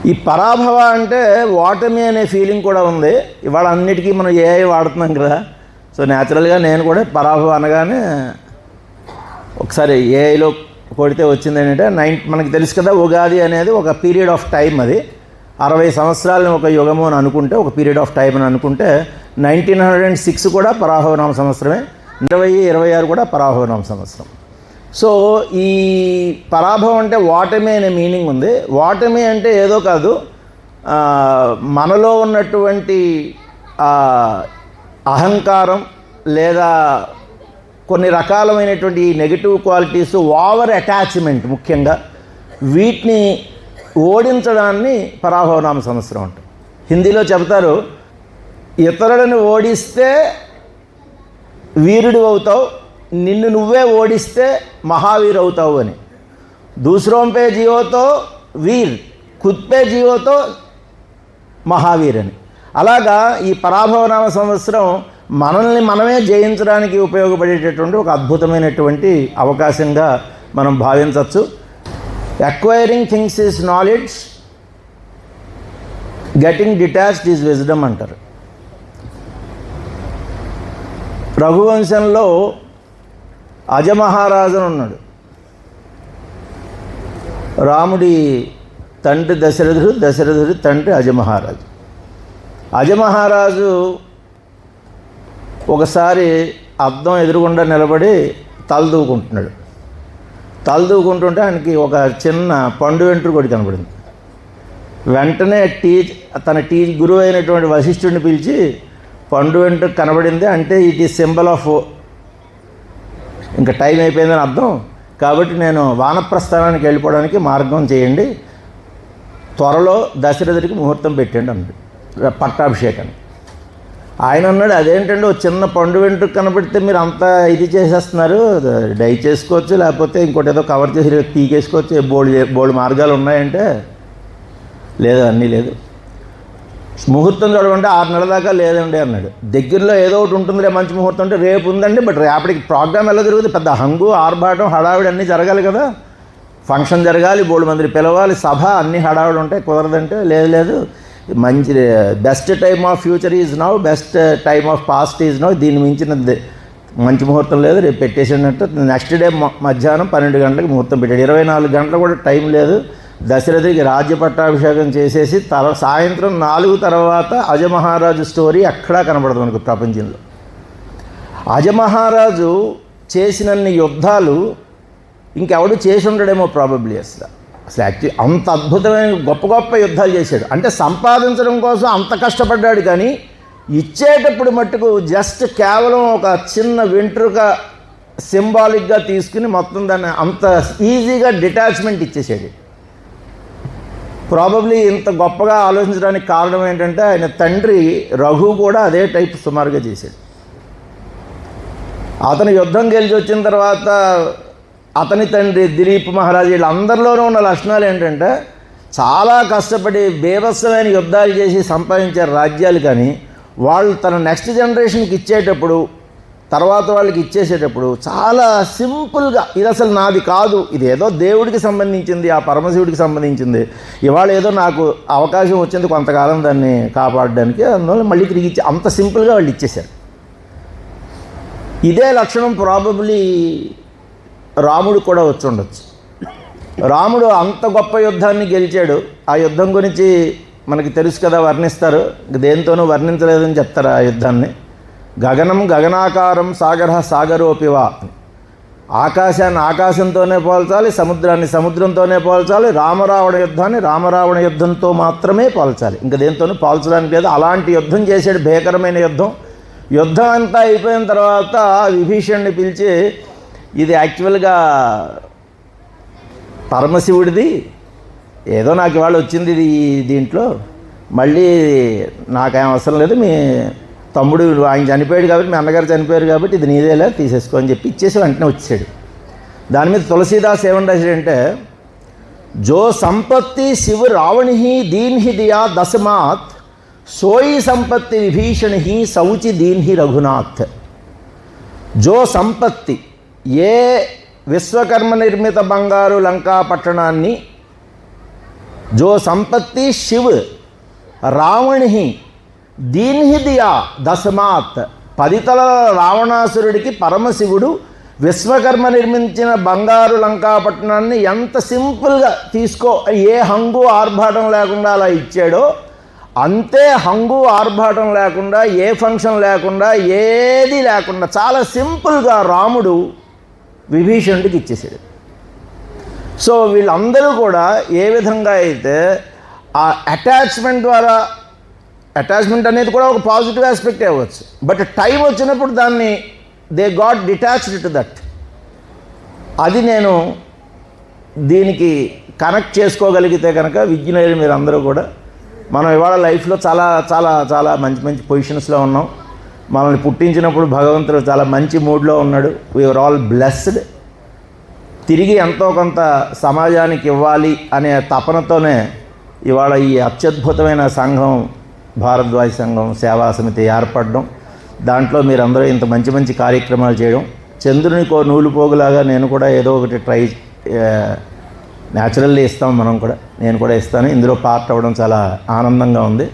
ఈ పరాభవ అంటే ఓటమి అనే ఫీలింగ్ కూడా ఉంది. ఇవాళ అన్నిటికీ మనం ఏఐ వాడుతున్నాం కదా. సో న్యాచురల్గా నేను కూడా పరాభవ అనగానే ఒకసారి ఏఐలో కొడితే వచ్చింది ఏంటంటే మనకి తెలుసు కదా, ఉగాది అనేది ఒక పీరియడ్ ఆఫ్ టైం. అది 60 సంవత్సరాలను ఒక యుగము అని అనుకుంటే, ఒక పీరియడ్ ఆఫ్ టైం అని అనుకుంటే 1906 కూడా పరాభవనామ సంవత్సరమే, 2026 కూడా పరాభవనామ సంవత్సరం. సో ఈ పరాభవం అంటే ఓటమి అనే మీనింగ్ ఉంది. ఓటమి అంటే ఏదో కాదు, మనలో ఉన్నటువంటి అహంకారం లేదా కొన్ని రకాలమైనటువంటి నెగిటివ్ క్వాలిటీస్, ఓవర్ అటాచ్మెంట్ ముఖ్యంగా, వీటిని ఓడించడాన్ని పరాభవనామ సంవత్సరం అంటారు. హిందీలో చెబుతారు, ఇతరులను ఓడిస్తే వీరుడు అవుతావు, నిన్ను నువ్వే ఓడిస్తే మహావీర్ అవుతావు అని. దూసరోం పే జీవోతో వీర్, ఖుద్ పే జీవోతో మహావీర్ అని. అలాగా ఈ పరాభవనామ సంవత్సరం మనల్ని మనమే జయించడానికి ఉపయోగపడేటటువంటి ఒక అద్భుతమైనటువంటి అవకాశంగా మనం భావించవచ్చు. Acquiring things is knowledge, getting detached is wisdom అంటారు. రఘువంశంలో అజమహారాజు ఉన్నాడు. రాముడి తండ్రి దశరథుడు, దశరథుడి తండ్రి అజమహారాజు. అజమహారాజు ఒకసారి అద్దం ఎదురుగుండా నిలబడి తలదూకుంటున్నాడు. తలదూకుంటుంటే ఆయనకి ఒక చిన్న పండు వెంట్రుక ఒకటి కనబడింది. వెంటనే తన గురువు అయినటువంటి వశిష్ఠుడిని పిలిచి, పండు వెంట్రుక కనబడింది అంటే ఇట్ ఈస్ సింబల్ ఆఫ్ ఇంకా టైం అయిపోయిందని అర్థం, కాబట్టి నేను వానప్రస్థానానికి వెళ్ళిపోవడానికి మార్గం చేయండి, త్వరలో దశరథుడికి ముహూర్తం పెట్టండి అన్నాడు పట్టాభిషేకాన్ని. ఆయన అన్నాడు, అదేంటండి, ఒక చిన్న పండు వెంట్రుక కనబడితే మీరు అంతా ఇది చేసేస్తున్నారు, డై చేసుకోవచ్చు, లేకపోతే ఇంకోటి ఏదో కవర్ చేసి పీకేసుకోవచ్చు, బోల్డ్ మార్గాలు ఉన్నాయంటే, లేదు అన్నీ లేదు, ముహూర్తం చూడమంటే 6 నెలల దాకా లేదండి అన్నాడు. దగ్గరలో ఏదో ఒకటి ఉంటుందిలే మంచి ముహూర్తం అంటే, రేపు ఉందండి, బట్ రేపటికి ప్రోగ్రామ్ ఎలా జరుగుతుంది, పెద్ద హంగు ఆర్భాటం హడావిడి అన్నీ జరగాలి కదా, ఫంక్షన్ జరగాలి, బోల్డ్ మందిని పిలవాలి, సభ, అన్నీ హడావిడి ఉంటాయి, కుదరదంటే, లేదు మంచి best time of future is now, best time of past is now, దీన్ని మించిన మంచి ముహూర్తం లేదు, రేపు పెట్టేసినట్టు. నెక్స్ట్ డే మధ్యాహ్నం 12 గంటలకు ముహూర్తం పెట్టాడు. 24 గంటలు కూడా టైం లేదు. దశరథుడికి రాజ్య పట్టాభిషేకం చేసేసి సాయంత్రం 4 తర్వాత అజమహారాజు స్టోరీ ఎక్కడా కనబడదు మనకు ప్రపంచంలో. అజమహారాజు చేసినన్ని యుద్ధాలు ఇంకెవడు చేసి ఉండడేమో ప్రాబబ్లీ. అసలు యాక్చువల్లీ అంత అద్భుతమైన గొప్ప గొప్ప యుద్ధాలు చేశాడు. అంటే సంపాదించడం కోసం అంత కష్టపడ్డాడు, కానీ ఇచ్చేటప్పుడు మట్టుకు జస్ట్ కేవలం ఒక చిన్న వెంట్రుక సింబాలిక్గా తీసుకుని మొత్తం దాన్ని అంత ఈజీగా డిటాచ్మెంట్ ఇచ్చేసాడు. ప్రాబబ్లీ ఇంత గొప్పగా ఆలోచించడానికి కారణం ఏంటంటే ఆయన తండ్రి రఘు కూడా అదే టైప్ సుమారుగా చేశాడు. అతను యుద్ధం గెలిచి వచ్చిన తర్వాత అతని తండ్రి దిలీప్ మహారాజు వీళ్ళందరిలోనూ ఉన్న లక్షణాలు ఏంటంటే చాలా కష్టపడి బీభత్సమైన యుద్ధాలు చేసి సంపాదించారు రాజ్యాలు, కానీ వాళ్ళు తన నెక్స్ట్ జనరేషన్కి ఇచ్చేటప్పుడు, తర్వాత వాళ్ళకి ఇచ్చేసేటప్పుడు చాలా సింపుల్గా, ఇది అసలు నాది కాదు, ఇది ఏదో దేవుడికి సంబంధించింది, ఆ పరమశివుడికి సంబంధించింది, ఇవాళ ఏదో నాకు అవకాశం వచ్చింది కొంతకాలం దాన్ని కాపాడడానికి, అందువల్ల మళ్ళీ తిరిగి ఇచ్చి అంత సింపుల్గా వాళ్ళు ఇచ్చేశారు. ఇదే లక్షణం ప్రాబబ్లీ రాముడు కూడా వచ్చి ఉండొచ్చు. రాముడు అంత గొప్ప యుద్ధాన్ని గెలిచాడు. ఆ యుద్ధం గురించి మనకి తెలుసు కదా, వర్ణిస్తారు, దేంతోనూ వర్ణించలేదని చెప్తారు ఆ యుద్ధాన్ని. గగనం గగనాకారం సాగర సాగరోపివా, ఆకాశాన్ని ఆకాశంతోనే పోల్చాలి, సముద్రాన్ని సముద్రంతోనే పోల్చాలి, రామరావణ యుద్ధాన్ని రామరావణ యుద్ధంతో మాత్రమే పోల్చాలి, ఇంకా దేంతోనూ పోల్చడానికి లేదు. అలాంటి యుద్ధం చేశాడు, భీకరమైన యుద్ధం. యుద్ధం అంతా అయిపోయిన తర్వాత విభీషణ్ణి పిలిచి, ఇది యాక్చువల్గా పరమశివుడిది, ఏదో నాకు ఇవాళ వచ్చింది ఇది దీంట్లో, మళ్ళీ నాకేం అవసరం లేదు, మీ తమ్ముడు ఆయన చనిపోయాడు కాబట్టి, మీ అన్నగారు చనిపోయారు కాబట్టి ఇది నీదేలా తీసేసుకో అని చెప్పి ఇచ్చేసి వెంటనే వచ్చాడు. దాని మీద తులసీదాస్ ఏమని రాశాడంటే, జో సంపత్తి శివ రావణి దీన్హి దియా దశమాత్, సోయి సంపత్తి విభీషణి సౌచి దీన్హి రఘునాథ్. జో సంపత్తి, ఏ విశ్వకర్మ నిర్మిత బంగారు లంకా పట్టణాన్ని జో సంపత్తి శివ్ రావణి దీన్హి దియా దశమాత్. 10 తలల రావణాసురుడికి పరమశివుడు విశ్వకర్మ నిర్మించిన బంగారు లంకాపట్టణాన్ని ఎంత సింపుల్గా తీసుకో, ఏ హంగు ఆర్భాటం లేకుండా అలా ఇచ్చాడో, అంతే హంగు ఆర్భాటం లేకుండా, ఏ ఫంక్షన్ లేకుండా, ఏది లేకుండా చాలా సింపుల్గా రాముడు విభీషణుడికి ఇచ్చేసాడు. సో వీళ్ళందరూ కూడా ఏ విధంగా అయితే ఆ అటాచ్మెంట్ ద్వారా, అటాచ్మెంట్ అనేది కూడా ఒక పాజిటివ్ ఆస్పెక్ట్ అవ్వచ్చు, బట్ టైం వచ్చినప్పుడు దాన్ని they got detached to that. అది నేను దీనికి కనెక్ట్ చేసుకోగలిగితే కనుక విజ్ఞులైన మీరు అందరూ కూడా మనం ఇవాళ లైఫ్లో చాలా చాలా చాలా మంచి మంచి పొజిషన్స్లో ఉన్నాం. మనల్ని పుట్టించినప్పుడు భగవంతుడు చాలా మంచి మూడ్లో ఉన్నాడు. We are all blessed. తిరిగి ఎంతో కొంత సమాజానికి ఇవ్వాలి అనే తపనతోనే ఇవాళ ఈ అత్యద్భుతమైన సంఘం భారద్వాజ సంఘం సేవా సమితి ఏర్పడడం, దాంట్లో మీరందరూ ఇంత మంచి మంచి కార్యక్రమాలు చేయడం, చంద్రునికో నూలు పోగులాగా నేను కూడా ఏదో ఒకటి ట్రై న్యాచురల్లీ ఇస్తాం మనం కూడా, నేను కూడా ఇస్తాను. ఇందులో పార్ట్ అవ్వడం చాలా ఆనందంగా ఉంది.